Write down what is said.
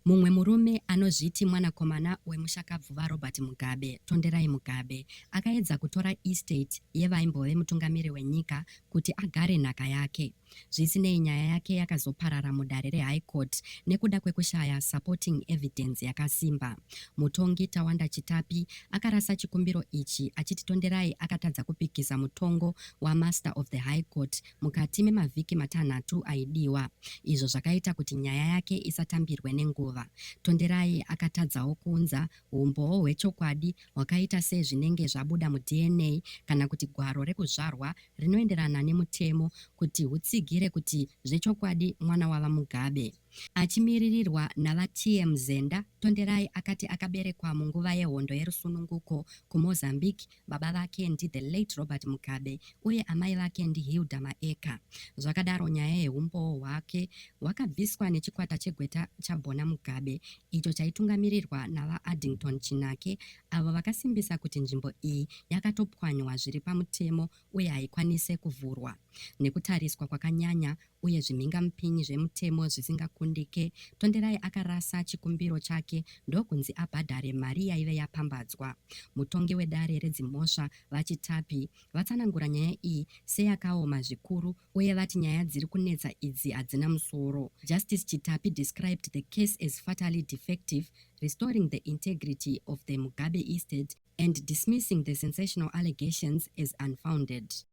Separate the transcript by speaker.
Speaker 1: Mumwe murume anozviti mwanakomana wemushakabvuva Robert Mugabe, Tonderai Mugabe, akaedza kutora estate yevaimbove mutungamiri wenyika kuti agare nhaka yake. Zvisinei, nyaya yake yakazoparara mudare reHigh Court nekuda kwekushaya supporting evidence yakasimba. Mutongi Tawanda Chitapi akarasa chikumbiro ichi achiti Tonderai akatadza kupikisa mutongo waMaster of the High Court mukati memavhiki matanhatu aidiwa. Izvo zvakaita kuti nyaya yake isatambirwe nenguva. Tonderai akatadzawo kuunza umboo hwechokwadi hwakaita sezvinenge zvabuda muDNA kana kuti gwaro rekuzvarwa rinoenderana nemutemo kuti hutsigire kuti zvechokwadi mwana wava Mugabe. Achimiririrwa navaTM Zenda, Tonderai akati akaberekwa munguva yehondo yerusununguko kuMozambique. Baba vake ndi the late Robert Mugabe uye amai vake ndi Hilda Maeka. Zvakadaro nyaya yeumboo hwake hwakabviswa nechikwata chegweta chaBona Mugabe icho chaitungamirirwa navaAddington Chinake, avo vakasimbisa kuti nzvimbo iyi yakatopwanywa zviri pamutemo uye haikwanise kuvhurwa. Nekutariswa kwakanyanya uye zvimhingamupinyi zvemutemo zvisingakundike, Tonderai akarasa chikumbiro chake ndokunzi abhadhare mari yaive yapambadzwa. Mutongi wedare redzimhosva vaChitapi vatsanangura nyaya iyi seyakaoma zvikuru uye vati nyaya dziri kunetsa idzi hadzina musoro. Justice Chitapi described the case as fatally defective, restoring the integrity of the Mugabe estate and dismissing the sensational allegations as unfounded.